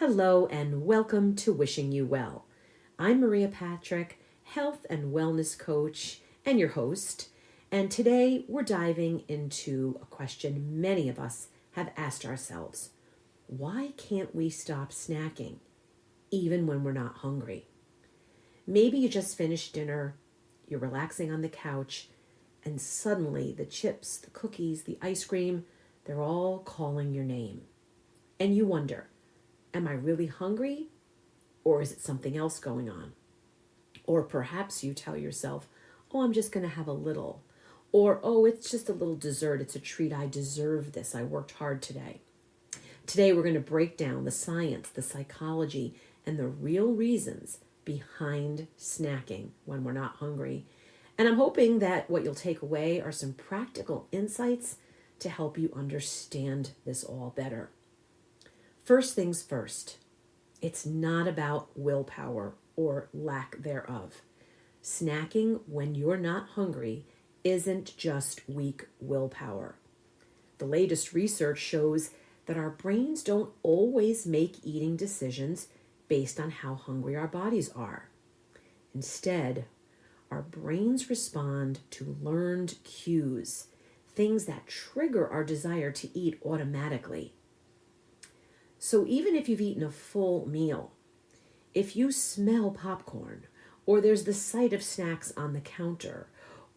Hello and welcome to Wishing You Well. I'm Maria Patrick, health and wellness coach and your host. And today we're diving into a question many of us have asked ourselves. Why can't we stop snacking even when we're not hungry? Maybe you just finished dinner, you're relaxing on the couch, and suddenly the chips, the cookies, the ice cream, they're all calling your name. And you wonder, am I really hungry? Or is it something else going on? Or perhaps you tell yourself, oh, I'm just going to have a little. Or, oh, it's just a little dessert. It's a treat. I deserve this. I worked hard today. Today, we're going to break down the science, the psychology, and the real reasons behind snacking when we're not hungry. And I'm hoping that what you'll take away are some practical insights to help you understand this all better. First things first, it's not about willpower or lack thereof. Snacking when you're not hungry isn't just weak willpower. The latest research shows that our brains don't always make eating decisions based on how hungry our bodies are. Instead, our brains respond to learned cues, things that trigger our desire to eat automatically. So even if you've eaten a full meal, if you smell popcorn, or there's the sight of snacks on the counter,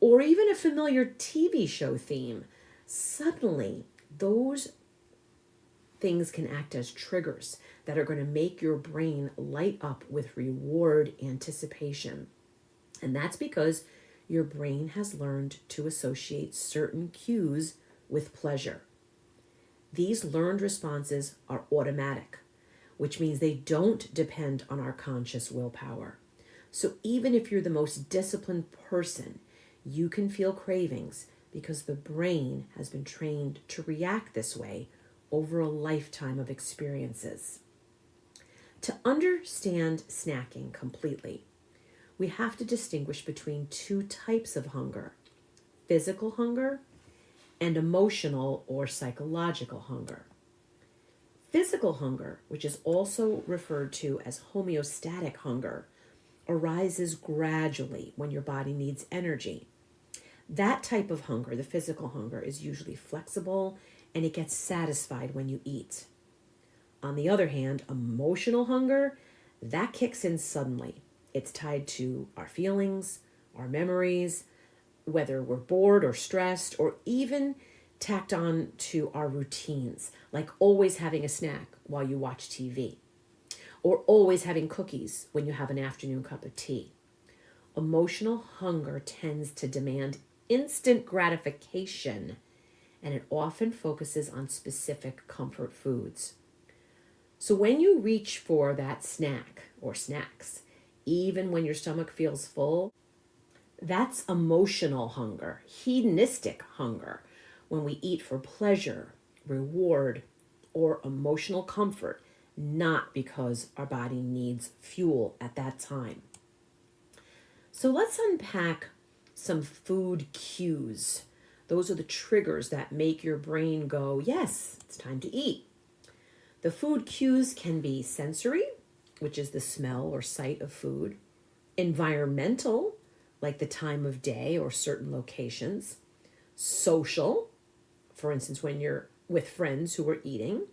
or even a familiar TV show theme, suddenly those things can act as triggers that are going to make your brain light up with reward anticipation. And that's because your brain has learned to associate certain cues with pleasure. These learned responses are automatic, which means they don't depend on our conscious willpower. So even if you're the most disciplined person, you can feel cravings because the brain has been trained to react this way over a lifetime of experiences. To understand snacking completely, we have to distinguish between two types of hunger: physical hunger and emotional or psychological hunger. Physical hunger, which is also referred to as homeostatic hunger, arises gradually when your body needs energy. That type of hunger, the physical hunger, is usually flexible and it gets satisfied when you eat. On the other hand, emotional hunger, that kicks in suddenly. It's tied to our feelings, our memories, whether we're bored or stressed, or even tacked on to our routines, like always having a snack while you watch TV, or always having cookies when you have an afternoon cup of tea. Emotional hunger tends to demand instant gratification, and it often focuses on specific comfort foods. So when you reach for that snack or snacks, even when your stomach feels full, that's emotional hunger, hedonistic hunger, when we eat for pleasure, reward, or emotional comfort, not because our body needs fuel at that time. So let's unpack some food cues. Those are the triggers that make your brain go, yes, it's time to eat. The food cues can be sensory, which is the smell or sight of food; environmental, like the time of day or certain locations; social, for instance, when you're with friends who are eating;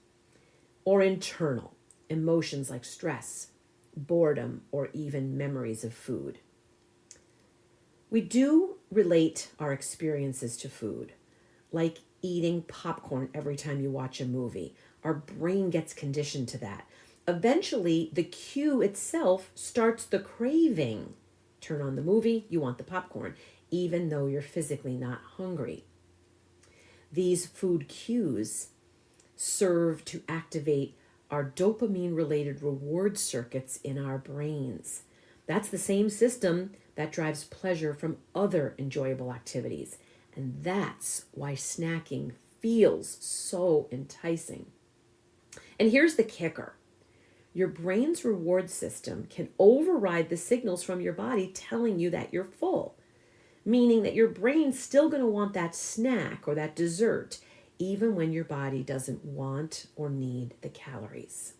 or internal, emotions like stress, boredom, or even memories of food. We do relate our experiences to food, like eating popcorn every time you watch a movie. Our brain gets conditioned to that. Eventually, the cue itself starts the craving. Turn on the movie, you want the popcorn, even though you're physically not hungry. These food cues serve to activate our dopamine-related reward circuits in our brains. That's the same system that drives pleasure from other enjoyable activities. And that's why snacking feels so enticing. And here's the kicker. Your brain's reward system can override the signals from your body telling you that you're full, meaning that your brain's still going to want that snack or that dessert, even when your body doesn't want or need the calories.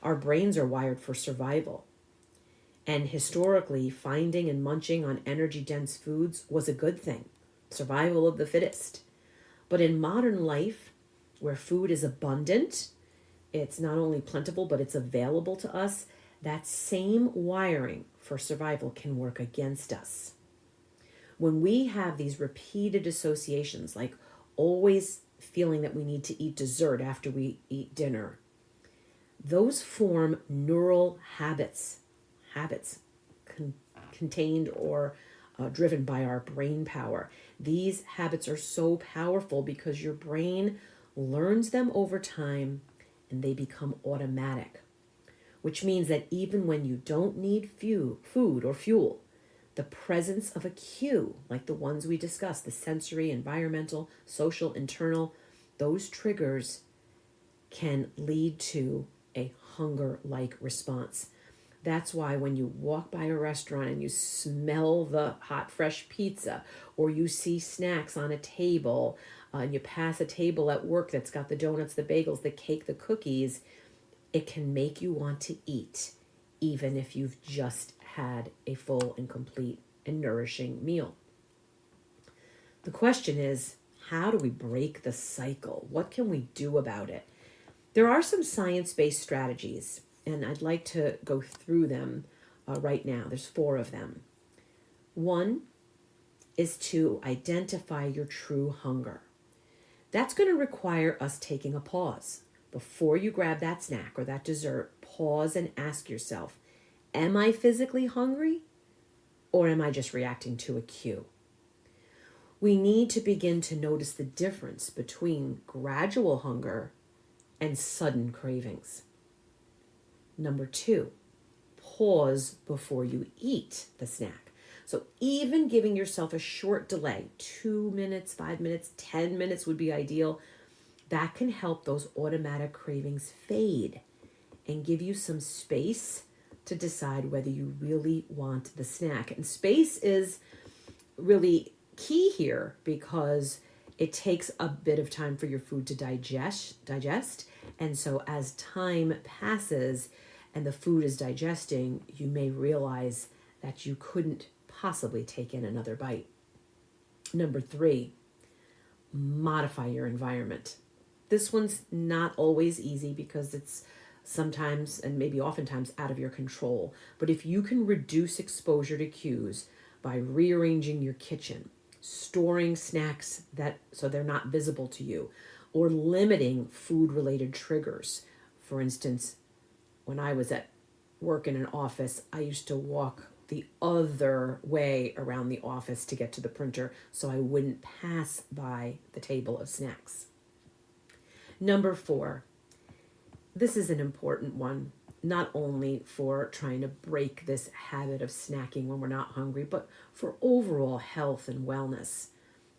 Our brains are wired for survival. And historically, finding and munching on energy-dense foods was a good thing. Survival of the fittest. But in modern life, where food is abundant, it's not only plentiful, but it's available to us, that same wiring for survival can work against us. When we have these repeated associations, like always feeling that we need to eat dessert after we eat dinner, those form neural habits contained or driven by our brain power. These habits are so powerful because your brain learns them over time and they become automatic, which means that even when you don't need food or fuel, the presence of a cue, like the ones we discussed, the sensory, environmental, social, internal, those triggers can lead to a hunger-like response. That's why when you walk by a restaurant and you smell the hot, fresh pizza, or you see snacks on a table, and you pass a table at work that's got the donuts, the bagels, the cake, the cookies, it can make you want to eat, even if you've just had a full and complete and nourishing meal. The question is, how do we break the cycle? What can we do about it? There are some science-based strategies, and I'd like to go through them right now. There's 4 of them. One is to identify your true hunger. That's going to require us taking a pause. Before you grab that snack or that dessert, pause and ask yourself, am I physically hungry or am I just reacting to a cue? We need to begin to notice the difference between gradual hunger and sudden cravings. Number 2, pause before you eat the snack. So even giving yourself a short delay, 2 minutes, 5 minutes, 10 minutes would be ideal. That can help those automatic cravings fade and give you some space to decide whether you really want the snack. And space is really key here because it takes a bit of time for your food to digest. And so as time passes and the food is digesting, you may realize that you couldn't possibly take in another bite. Number 3, modify your environment. This one's not always easy because it's sometimes and maybe oftentimes out of your control. But if you can reduce exposure to cues by rearranging your kitchen, storing snacks so they're not visible to you, or limiting food-related triggers. For instance, when I was at work in an office, I used to walk the other way around the office to get to the printer so I wouldn't pass by the table of snacks. Number 4, this is an important one, not only for trying to break this habit of snacking when we're not hungry, but for overall health and wellness,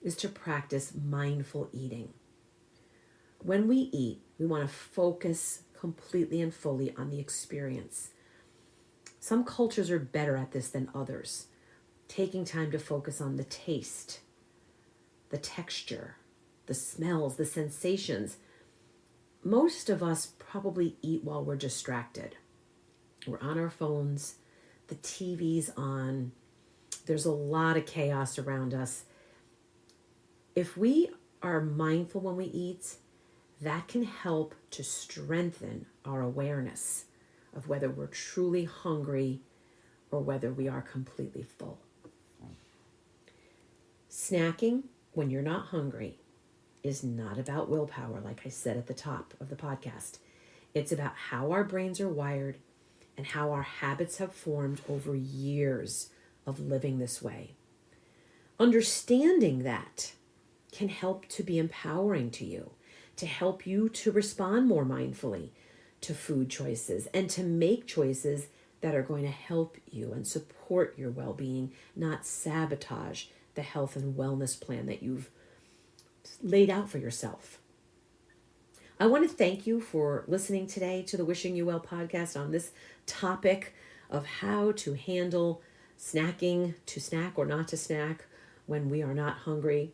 is to practice mindful eating. When we eat, we want to focus completely and fully on the experience. Some cultures are better at this than others, taking time to focus on the taste, the texture, the smells, the sensations. Most of us probably eat while we're distracted. We're on our phones, the TV's on, there's a lot of chaos around us. If we are mindful when we eat, that can help to strengthen our awareness of whether we're truly hungry or whether we are completely full. Snacking when you're not hungry is not about willpower, like I said at the top of the podcast. It's about how our brains are wired and how our habits have formed over years of living this way. Understanding that can help to be empowering to you, to help you to respond more mindfully to food choices and to make choices that are going to help you and support your well-being, not sabotage the health and wellness plan that you've laid out for yourself. I want to thank you for listening today to the Wishing You Well podcast on this topic of how to handle snacking, to snack or not to snack when we are not hungry.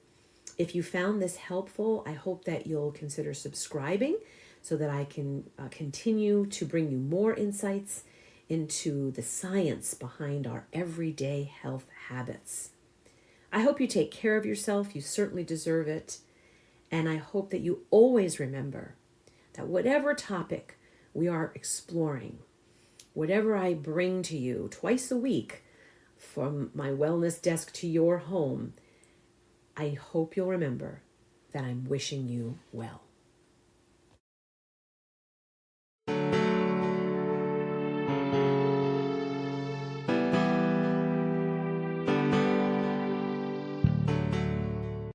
If you found this helpful, I hope that you'll consider subscribing so that I can continue to bring you more insights into the science behind our everyday health habits. I hope you take care of yourself. You certainly deserve it. And I hope that you always remember that whatever topic we are exploring, whatever I bring to you twice a week from my wellness desk to your home, I hope you'll remember that I'm wishing you well.